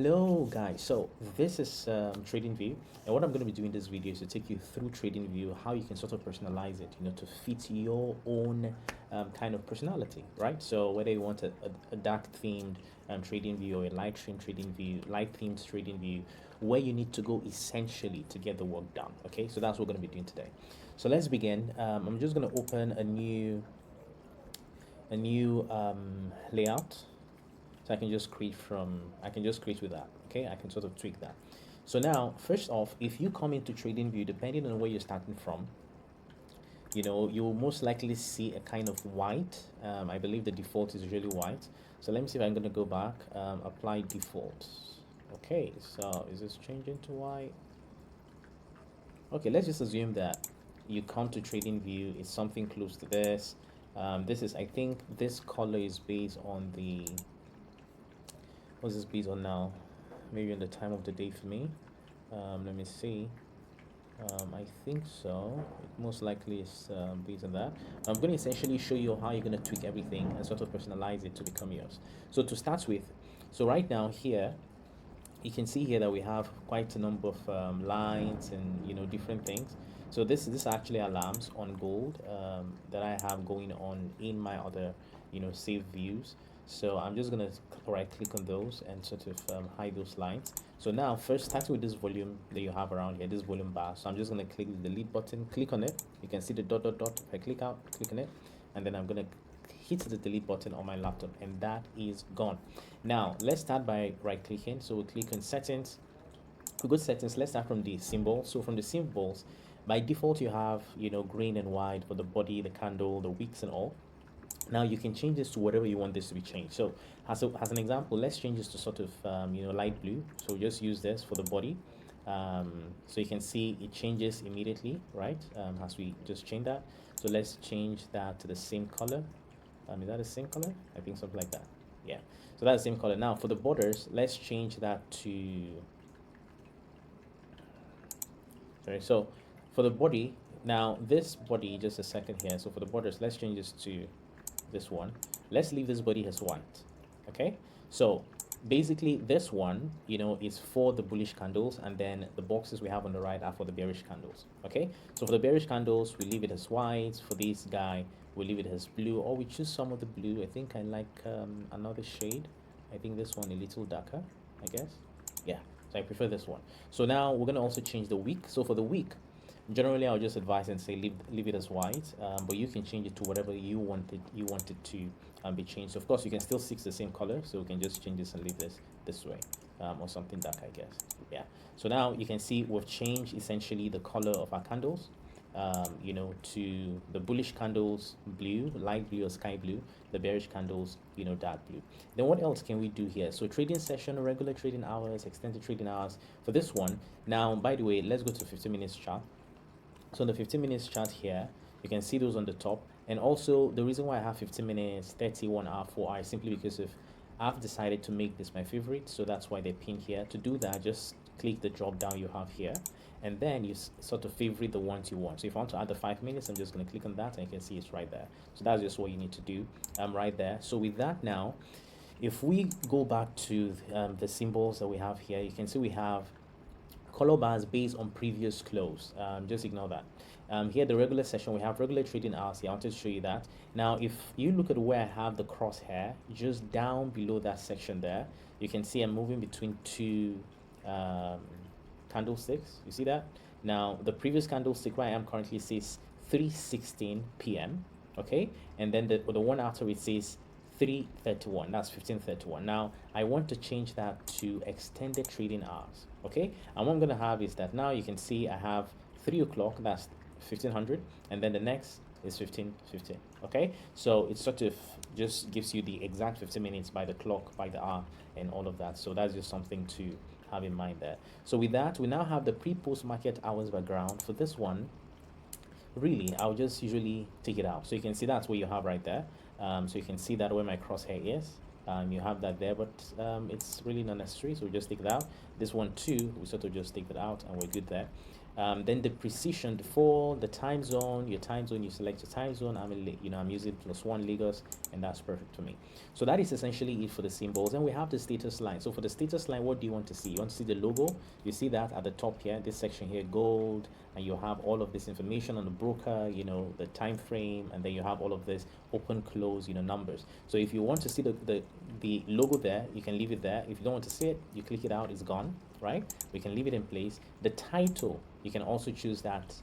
Hello guys, so this is TradingView, and what I'm going to be doing in this video is to take you through TradingView, how you can sort of personalize it, to fit your own kind of personality, right? So whether you want a dark themed TradingView or a light stream TradingView, light themed TradingView, where you need to go essentially to get the work done. Okay, so that's what we're going to be doing today. So let's begin. I'm just going to open a new layout. So I can just create with that. Okay, I can sort of tweak that. So now, first off, if you come into TradingView, depending on where you're starting from, you'll most likely see a kind of white. I believe the default is usually white. So let me see if I'm going to go back, apply defaults. Okay, so is this changing to white? Okay, let's just assume that you come to TradingView, it's something close to this. This is, I think this color is based on the, what's this based on now? Maybe on the time of the day for me. Let me see. I think so. It most likely is based on that. I'm going to essentially show you how you're going to tweak everything and sort of personalize it to become yours. So to start with, so right now here, you can see here that we have quite a number of lines and different things. So this actually alarms on gold that I have going on in my other save views. So I'm just going to right click on those and sort of hide those lines. So now first starting with this volume that you have around here, this volume bar. So I'm just going to click the delete button, click on it. You can see the dot. If I click on it, and then I'm going to hit the delete button on my laptop, and that is gone. Now let's start by right clicking. So we'll click on settings. We go to settings. Let's start from the symbol. So from the symbols, by default you have green and white for the body, the candle, the wicks and all. Now you can change this to whatever you want this to be changed. So as an example, let's change this to sort of light blue. So just use this for the body. So you can see it changes immediately, right? As we just change that. So let's change that to the same color. Is that the same color? I think something like that. Yeah. So that's the same color. Now for the borders, let's change that to. Sorry. So for the body, now this body, just a second here. So for the borders, let's change this to this one. Let's leave this body as white. Okay, so basically this one is for the bullish candles, and then the boxes we have on the right are for the bearish candles. Okay, so for the bearish candles we leave it as white. For this guy we leave it as blue, or we choose some of the blue. I think I like another shade. I think this one a little darker, I guess. Yeah, so I prefer this one. So now we're going to also change the wick. So for the wick, generally I'll just advise and say leave it as white, but you can change it to whatever you want it to be changed. So of course you can still stick the same color, so we can just change this and leave this way, or something dark, I guess. Yeah, so now you can see we've changed essentially the color of our candles, to the bullish candles blue, light blue or sky blue, the bearish candles dark blue. Then what else can we do here? So trading session, regular trading hours, extended trading hours. For this one, now by the way, let's go to 15 minutes chart. So on the 15 minutes chart here, you can see those on the top. And also the reason why I have 15 minutes, 31 hour, 4 hours, simply because I've decided to make this my favorite. So that's why they're pinned here. To do that, just click the drop down you have here, and then you sort of favorite the ones you want. So if I want to add the 5 minutes, I'm just going to click on that, and you can see it's right there. So that's just what you need to do right there. So with that now, if we go back to the symbols that we have here, you can see we have color bars based on previous close. Just ignore that. Here the regular session, we have regular trading hours here. I wanted to show you that. Now if you look at where I have the crosshair, just down below that section there, you can see I'm moving between two candlesticks. You see that? Now the previous candlestick where I am currently says 3:16 p.m. okay, and then the one after it says 3:31. That's 15:31. Now I want to change that to extended trading hours. Okay, and what I'm gonna have is that now you can see I have 3 o'clock, that's 1500, and then the next is 15:15. Okay, so it sort of just gives you the exact 15 minutes by the clock, by the hour, and all of that. So that's just something to have in mind there. So with that, we now have the pre-post market hours background. For this one, really I'll just usually take it out, so you can see that's what you have right there. So you can see that where my crosshair is, you have that there, but it's really not necessary, so we just take it out. This one too, we sort of just take it out and we're good there. Then the precision, the fall, the time zone, your time zone, you select your time zone. I'm using +1 Lagos, and that's perfect for me. So that is essentially it for the symbols. And we have the status line. So for the status line, what do you want to see? You want to see the logo. You see that at the top here, this section here, gold, and you have all of this information on the broker, the time frame, and then you have all of this open, close, numbers. So if you want to see the logo there, you can leave it there. If you don't want to see it, you click it out, it's gone, right? We can leave it in place. The title, you can also choose that,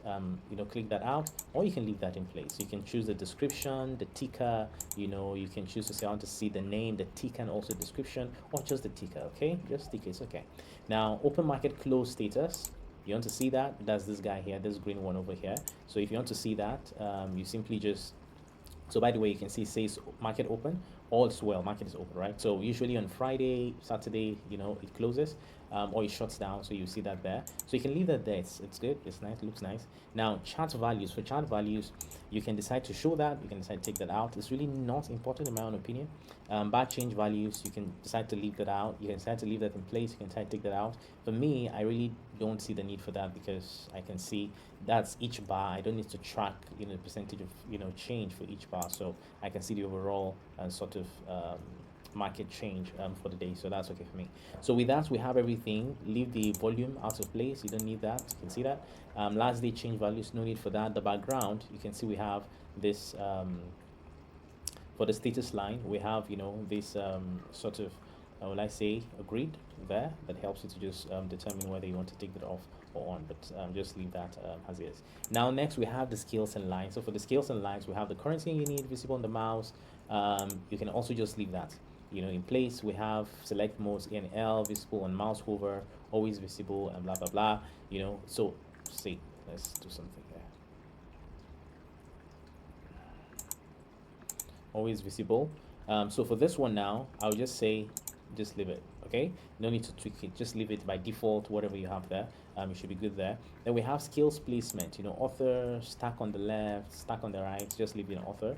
click that out, or you can leave that in place. You can choose the description, the ticker, you can choose to say I want to see the name, the ticker, and also description, or just the ticker. Okay, just ticker is okay. Now open market close status, you want to see that, that's this guy here, this green one over here. So if you want to see that, you simply just, so by the way, you can see it says market open, all's well, market is open, right? So usually on Friday, Saturday, it closes, or it shuts down. So you see that there. So you can leave that there. It's good. It's nice. It looks nice. Now chart values. For chart values, you can decide to show that. You can decide to take that out. It's really not important in my own opinion. Bar change values, you can decide to leave that out. You can decide to leave that in place. You can decide to take that out. For me, I really don't see the need for that because I can see that's each bar. I don't need to track the percentage of change for each bar. So I can see the overall sort of market change for the day. So that's okay for me. So with that, we have everything. Leave the volume out of place. You don't need that. You can see that. Last day change values, no need for that. The background, you can see we have this for the status line. We have this sort of will I say a grid there that helps you to just determine whether you want to take that off or on, but just leave that as is. Now next we have the scales and lines. So for the scales and lines, we have the currency you need visible on the mouse. You can also just leave that in place. We have select modes in L, visible on mouse hover, always visible, and blah blah blah. So see, let's do something there. Always visible. So for this one now, I'll just say just leave it. Okay, no need to tweak it, just leave it by default, whatever you have there. You should be good there. Then we have scales placement, author, stack on the left, stack on the right, just leave it author.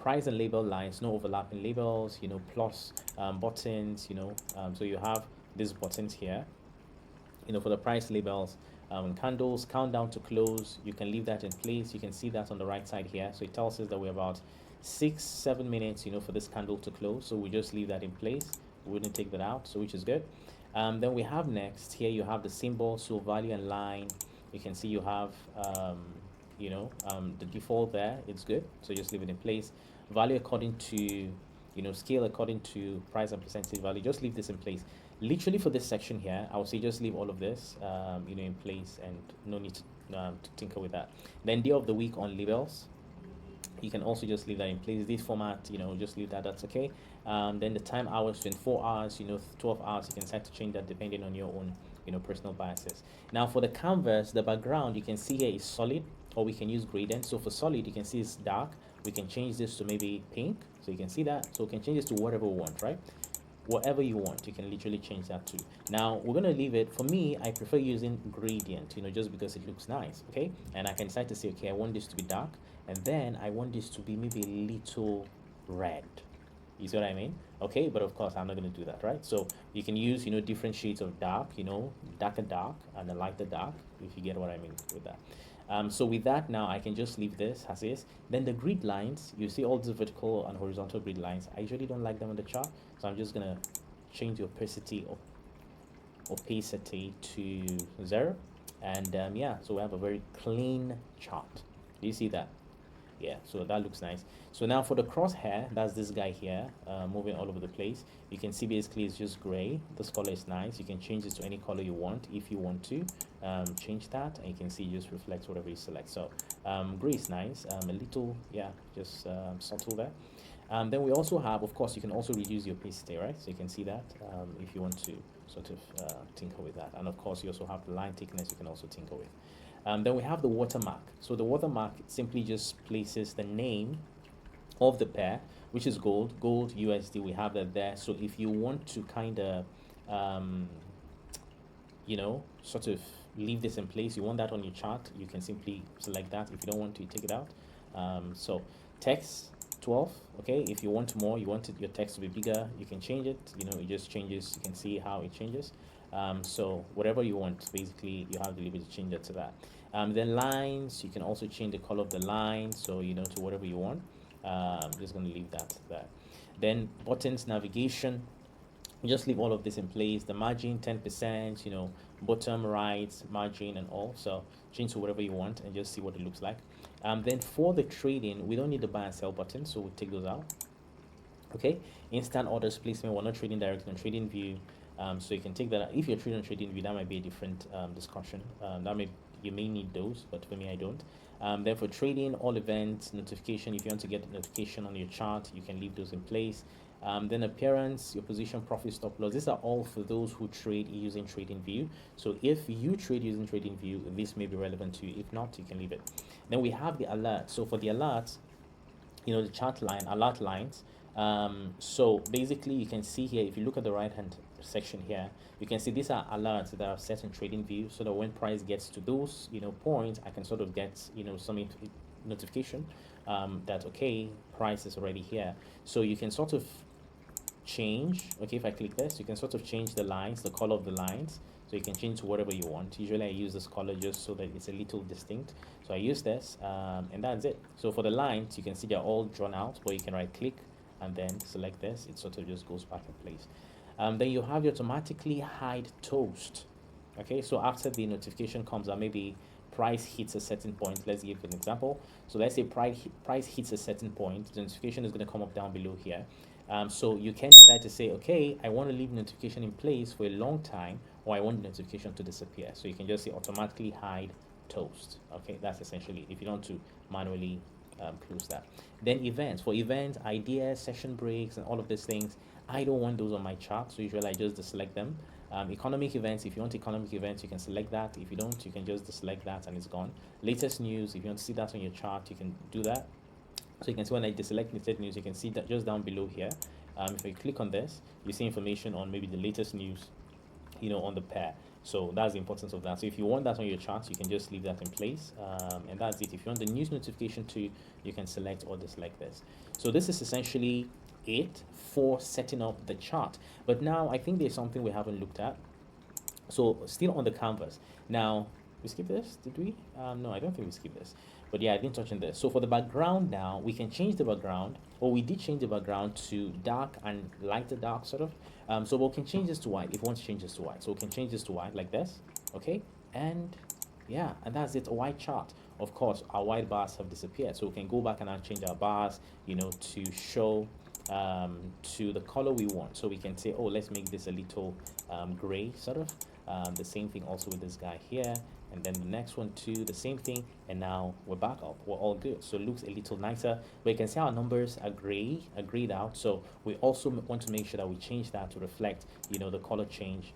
Price and label lines, no overlapping labels, plus buttons, so you have these buttons here, for the price labels. Candles, countdown to close, you can leave that in place. You can see that on the right side here. So it tells us that we're about 6-7 minutes, for this candle to close. So we just leave that in place. We wouldn't take that out, so which is good. Then we have next here, you have the symbol, so value and line. You can see you have the default there, it's good, so just leave it in place. Value according to scale according to price and percentage value, just leave this in place. Literally for this section here, I would say just leave all of this in place, and no need to tinker with that. Then day of the week on labels, you can also just leave that in place. This format, just leave that, that's okay. Then the time hours, 24 hours, 12 hours, you can decide to change that depending on your own personal biases. Now for the canvas, the background, you can see here is solid, or we can use gradient. So for solid, you can see it's dark. We can change this to maybe pink, so you can see that. So we can change this to whatever we want, right? Whatever you want, you can literally change that to. Now we're gonna leave it. For me, I prefer using gradient, just because it looks nice, okay? And I can decide to say, okay, I want this to be dark, and then I want this to be maybe a little red. You see what I mean? Okay, but of course I'm not going to do that, right? So you can use different shades of dark, darker dark and a lighter dark, if you get what I mean with that. So with that, now I can just leave this as is. Then the grid lines, you see all the vertical and horizontal grid lines, I usually don't like them on the chart, so I'm just gonna change the opacity to 0, and yeah, so we have a very clean chart. Do you see that? Yeah, so that looks nice. So now for the crosshair, that's this guy here, moving all over the place. You can see basically it's just gray. This color is nice. You can change this to any color you want if you want to change that, and you can see it just reflects whatever you select. So gray is nice, a little, yeah, just subtle there. Then we also have, of course, you can also reduce the opacity, right? So you can see that if you want to sort of tinker with that. And of course, you also have the line thickness you can also tinker with. Then we have the watermark. So the watermark simply just places the name of the pair, which is gold USD. We have that there. So if you want to kind of, sort of leave this in place, you want that on your chart, you can simply select that. If you don't want to, take it out. So text 12. Okay, if you want more, you want your text to be bigger, you can change it. You know, it just changes. You can see how it changes. So whatever you want, basically, you have the liberty to change it to that. Then lines, you can also change the color of the line, so you know, to whatever you want. I'm just going to leave that there. Then buttons, navigation, you just leave all of this in place. The margin 10%, you know, bottom right margin and all. So change to whatever you want and just see what it looks like. Then for the trading, we don't need the buy and sell button, so we'll take those out. Okay, instant orders placement, we're not trading directly on TradingView, so you can take that out. If you're trading on TradingView, that might be a different discussion. You may need those, but for me, I don't. Then for trading, all events, notification, if you want to get a notification on your chart, you can leave those in place. Then appearance, your position, profit, stop loss. These are all for those who trade using TradingView. So if you trade using TradingView, this may be relevant to you. If not, you can leave it. Then we have the alert. So for the alerts, you know, the chart line, alert lines. So basically, you can see here, if you look at the right hand section here, you can see these are alerts that are set in TradingView, so that when price gets to those, you know, points, I can sort of get, you know, some notification that okay, price is already here. So you can sort of change. Okay, if I click this, you can sort of change the lines, the color of the lines. So you can change to whatever you want. Usually I use this color just so that it's a little distinct. So I use this, and that's it. So for the lines, you can see they're all drawn out, but you can right click and then select this. It sort of just goes back in place. Then you have your automatically hide toast. Okay, so after the notification comes out, maybe price hits a certain point. Let's give an example. So let's say price hits a certain point. The notification is going to come up down below here. So you can decide to say, okay, I want to leave notification in place for a long time, or I want the notification to disappear. So you can just say automatically hide toast. Okay, that's essentially if you don't want to manually close that. Then events. For events, ideas, session breaks, and all of these things, I don't want those on my chart, so usually I just deselect them. Economic events, if you want economic events, you can select that. If you don't, you can just deselect that and it's gone. Latest news, if you want to see that on your chart, you can do that. So you can see when I deselect latest news, you can see that just down below here. If you click on this, you see information on maybe the latest news, you know, on the pair. So that's the importance of that. So if you want that on your chart, you can just leave that in place, and that's it. If you want the news notification too, you can select or deselect this. So this is essentially it for setting up the chart. But now I think there's something we haven't looked at. So still on the canvas. Now we skip this, did we? No, I don't think we skipped this. But yeah, I didn't touch on this. So for the background now, we can change the background, or we did change the background to dark and lighter dark sort of. So we can change this to white if we want to change this to white. So we can change this to white like this, okay? And yeah, and that's it, a white chart. Of course, our white bars have disappeared. So we can go back and now change our bars, you know, to show to the color we want. So we can say, oh, let's make this a little gray sort of. The same thing also with this guy here, and then the next one too, the same thing, and now we're back up, we're all good. So it looks a little nicer, but you can see our numbers are grayed out. So we also want to make sure that we change that to reflect, you know, the color change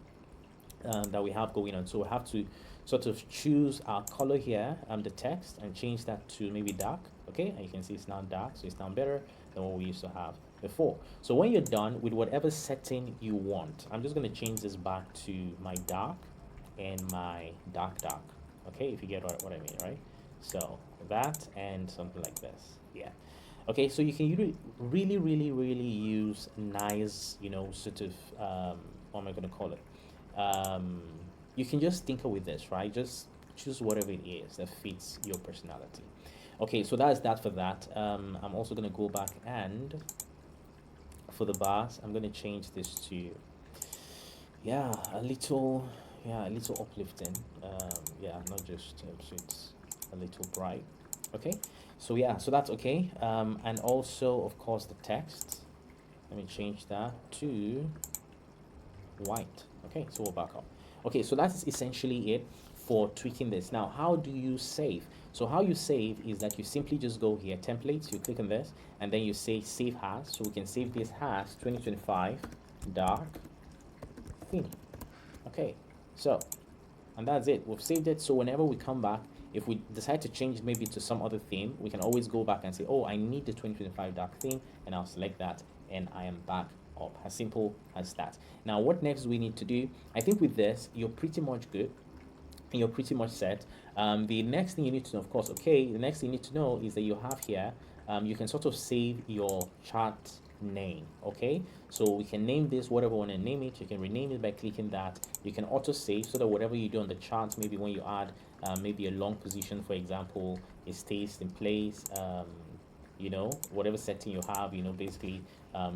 that we have going on. So we have to sort of choose our color here, the text, and change that to maybe dark. Okay, and you can see it's now dark, so it's now better than what we used to have before. So when you're done with whatever setting you want, I'm just going to change this back to my dark and my dark. Okay, if you get what I mean, right? So that and something like this. Yeah. Okay, so you can really use nice, you know, sort of what am I going to call it? You can just tinker with this, right? Just choose whatever it is that fits your personality. Okay, so that's that for that. I'm also going to go back, and for the bars, I'm going to change this to, yeah, a little uplifting. Yeah, not just so it's a little bright. Okay, so yeah, so that's okay. And also, of course, the text. Let me change that to white. Okay, so we're back up. Okay, so that's essentially it for tweaking this. Now, how do you save? So how you save is that you simply just go here, templates, you click on this, and then you say save as. So we can save this as 2025 dark theme. Okay, so, and that's it. We've saved it. So whenever we come back, if we decide to change maybe to some other theme, we can always go back and say, oh, I need the 2025 dark theme, and I'll select that, and I am back up. As simple as that. Now, what next do we need to do? I think with this, you're pretty much good. You're pretty much set. The next thing you need to know, of course, okay, the next thing you need to know is that you have here you can sort of save your chart name. Okay, so we can name this whatever we want to name it. You can rename it by clicking that. You can auto save so that whatever you do on the chart, maybe when you add maybe a long position, for example, it stays in place. You know, whatever setting you have, you know, basically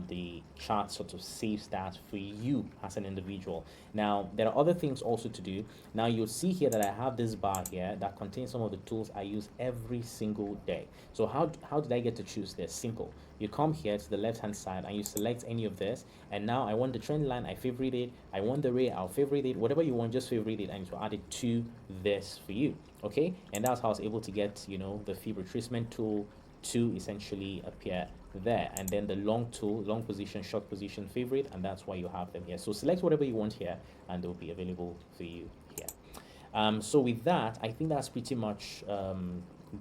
the chart sort of saves that for you as an individual. Now, there are other things also to do. Now, you'll see here that I have this bar here that contains some of the tools I use every single day. So how did I get to choose this? Simple. You come here to the left-hand side and you select any of this. And now I want the trend line, I favorite it. I want the rate, I'll favorite it. Whatever you want, just favorite it and it will add it to this for you. Okay, and that's how I was able to get, you know, the fib retracement tool to essentially appear there, and then the long tool, long position, short position, favorite, and that's why you have them here. So select whatever you want here and they'll be available for you here. So with that, I think that's pretty much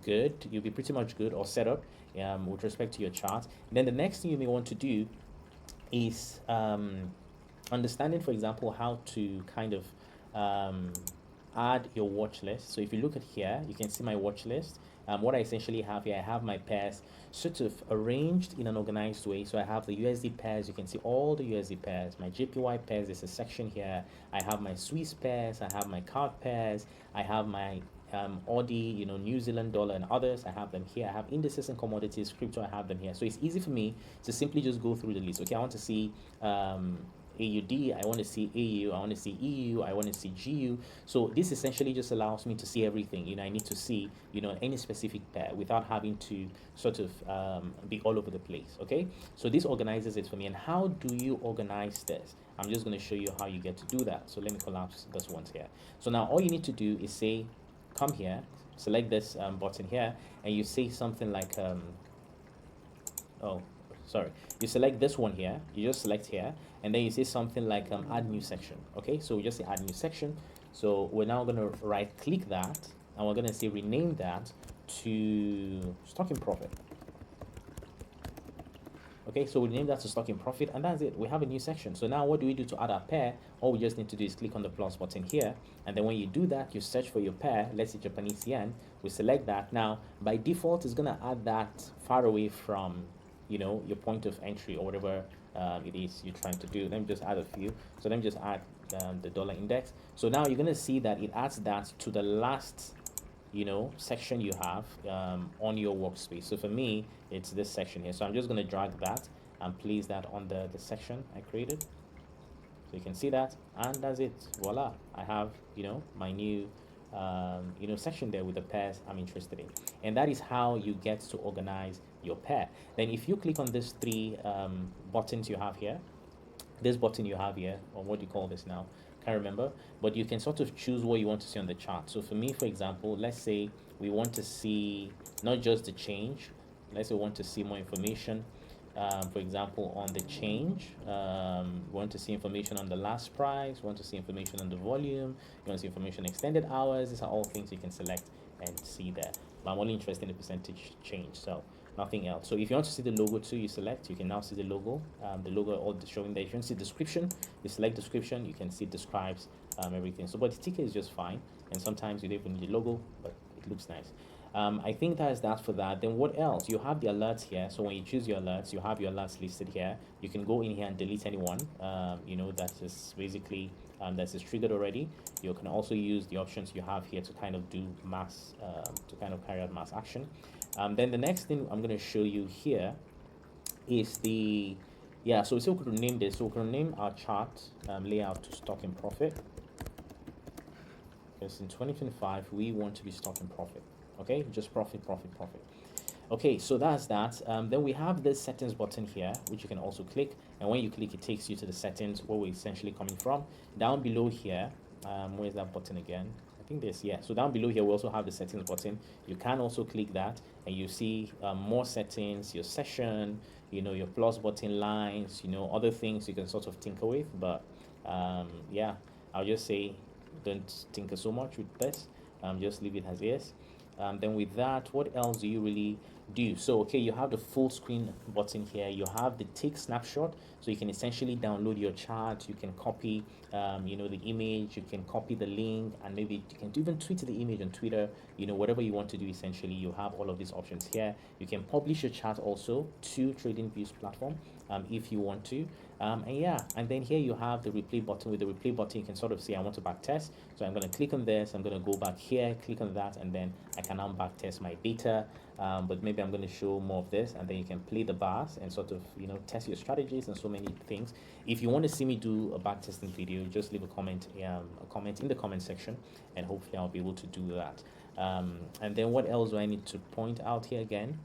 good. You'll be pretty much good or set up with respect to your chart. And then the next thing you may want to do is understanding, for example, how to kind of add your watch list. So if you look at here, you can see my watch list. What I essentially have here, I have my pairs sort of arranged in an organized way. So I have the USD pairs. You can see all the USD pairs. My JPY pairs, there's a section here. I have my Swiss pairs. I have my card pairs. I have my Aussie, you know, New Zealand dollar and others. I have them here. I have indices and commodities, crypto. I have them here. So it's easy for me to simply just go through the list. Okay, I want to see AUD, I want to see AU, I want to see EU, I want to see GU. So this essentially just allows me to see everything. You know, I need to see, you know, any specific pair without having to sort of be all over the place. Okay, so this organizes it for me. And how do you organize this? I'm just going to show you how you get to do that. So let me collapse this one here. So now all you need to do is say, come here, select this button here, and you say something like, you select this one here, you just select here, and then you say something like add new section. Okay, so we just say add new section. So we're now going to right click that and we're going to say rename that to stock in profit. Okay, so we name that to stock in profit, and that's it. We have a new section. So now what do we do to add our pair? All we just need to do is click on the plus button here, and then when you do that, you search for your pair. Let's say Japanese yen. We select that. Now by default, it's going to add that far away from, you know, your point of entry or whatever it is you're trying to do. Let me just add a few. So let me just add the dollar index. So now you're going to see that it adds that to the last, you know, section you have on your workspace. So for me, it's this section here. So I'm just going to drag that and place that on the section I created. So you can see that, and that's it. Voila, I have, you know, my new you know, section there with the pairs I'm interested in. And that is how you get to organize your pair. Then if you click on these three buttons you have here, this button you have here, or what do you call this now, can't remember, but you can sort of choose what you want to see on the chart. So for me, for example, let's say we want to see not just the change, let's say we want to see more information. For example, on the change, we want to see information on the last price, we want to see information on the volume, you want to see information extended hours. These are all things you can select and see there. But I'm only interested in the percentage change, so nothing else. So if you want to see the logo too, you select, you can now see the logo all showing there. If you want to see description, you select description, you can see it describes everything. So but the ticker is just fine, and sometimes you don't even need the logo, but it looks nice. I think that is that for that. Then what else? You have the alerts here. So when you choose your alerts, you have your alerts listed here. You can go in here and delete anyone, you know, that is basically that is triggered already. You can also use the options you have here to kind of do mass, to kind of carry out mass action. Then the next thing I'm going to show you here is the, so we could rename this. So we can name our chart layout to stock in profit. Because in 2025, we want to be stock in profit. Okay, just profit. Okay, so that's that. Then we have this settings button here, which you can also click. And when you click, it takes you to the settings where we're essentially coming from. Down below here, where's that button again? I think this, So down below here, we also have the settings button. You can also click that and you see more settings, your session, you know, your plus button lines, you know, other things you can sort of tinker with. But I'll just say don't tinker so much with this. Just leave it as is. Then with that, what else do you really do? So okay, you have the full screen button here. You have the take snapshot, so you can essentially download your chart. You can copy, the image. You can copy the link, and maybe you can even tweet the image on Twitter. Whatever you want to do. Essentially, you have all of these options here. You can publish your chart also to TradingView's platform, if you want to. And then here you have the replay button. With the replay button, you can sort of say, I want to back test. So I'm going to click on this. I'm going to go back here, click on that, and then I can now back test my data. But maybe I'm going to show more of this, and then you can play the bars and sort of, test your strategies and so many things. If you want to see me do a back testing video, just leave a comment in the comment section, and hopefully I'll be able to do that. And then what else do I need to point out here again?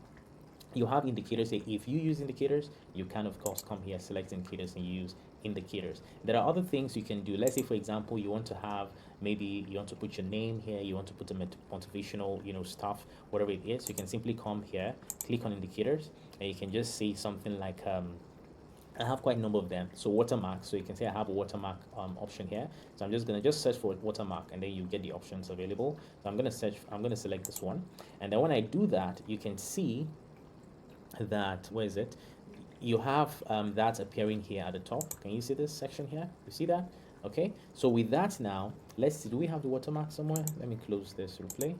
You have indicators here. If you use indicators, you can of course come here, select indicators, and use indicators. There are other things you can do. Let's say, for example, you want to have, maybe you want to put your name here, you want to put the motivational stuff, whatever it is. You can simply come here, click on indicators, and you can just say something like I have quite a number of them. So watermark, so you can say I have a watermark option here. So I'm just gonna search for watermark, and then you get the options available. So I'm gonna select this one, and then when I do that, you can see that, where is it, you have that appearing here at the top. Can you see this section here? You see that? Okay, so with that now, let's see, do we have the watermark somewhere? Let me close this replay.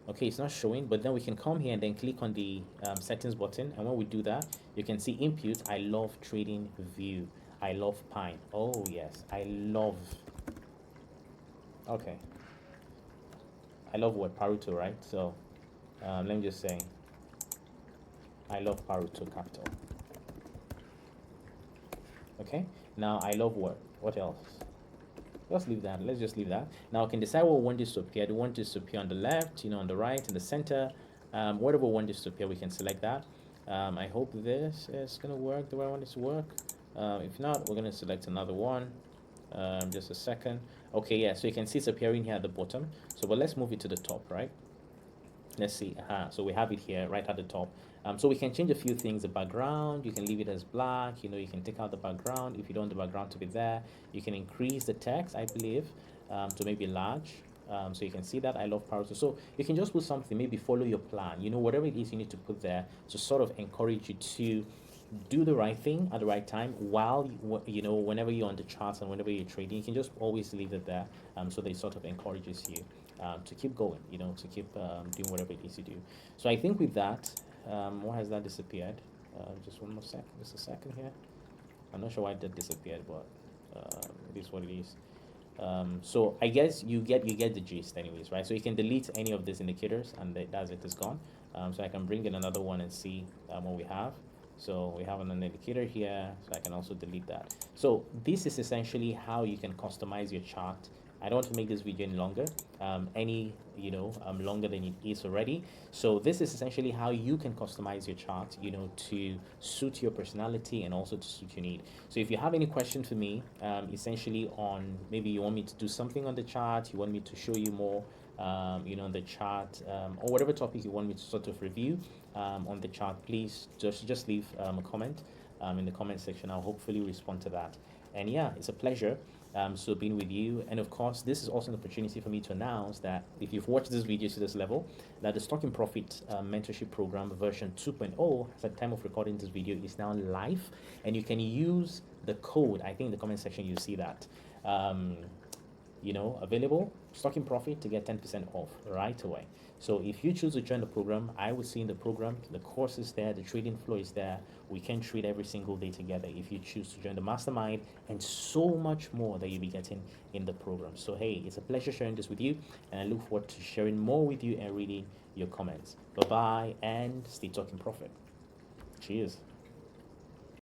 Okay, it's not showing, but then we can come here and then click on the settings button, and when we do that, you can see input. I love TradingView. I love Pine. Oh yes, I love, okay, I love what? Paruto, right? So let me just say I love ParutoCapital. Okay, now I love what else? Let's leave that. Let's just leave that. Now I can decide what we want this to appear. Do we want this to appear on the left, on the right, in the center? Whatever we want this to appear, we can select that. I hope this is gonna work the way I want it to work. If not, we're gonna select another one. Just a second. Okay, yeah, so you can see it's appearing here at the bottom. So but let's move it to the top, right? Let's see. So we have it here right at the top. So we can change a few things. The background, you can leave it as black. You can take out the background if you don't want the background to be there. You can increase the text, I believe, to maybe large. So you can see that I love Paruto. So you can just put something, maybe follow your plan. Whatever it is you need to put there to sort of encourage you to do the right thing at the right time, while whenever you're on the charts and whenever you're trading. You can just always leave it there, so that it sort of encourages you to keep going, to keep doing whatever it is you do. So I think with that, why has that disappeared? Just one more second, just a second here. I'm not sure why that disappeared, but it is what it is. So I guess you get the gist anyways, right? So you can delete any of these indicators, and that's it, it's gone. So I can bring in another one and see what we have. So we have an indicator here, so I can also delete that. So this is essentially how you can customize your chart. I don't want to make this video any longer, longer than it is already. So this is essentially how you can customize your chart, to suit your personality and also to suit your need. So if you have any question for me, essentially on, maybe you want me to do something on the chart, you want me to show you more, on the chart, or whatever topic you want me to sort of review on the chart, please just leave a comment in the comment section. I'll hopefully respond to that. And yeah, it's a pleasure so being with you. And of course, this is also an opportunity for me to announce that if you've watched this video to this level, that the Stock in Profit mentorship program version 2.0, at the time of recording this video, is now live, and you can use the code. I think in the comment section you see that available, Stock in Profit, to get 10% off right away. So if you choose to join the program, I will see in the program, the course is there, the trading flow is there. We can trade every single day together if you choose to join the mastermind, and so much more that you'll be getting in the program. So hey, it's a pleasure sharing this with you, and I look forward to sharing more with you and reading your comments. Bye-bye, and stay talking profit. Cheers.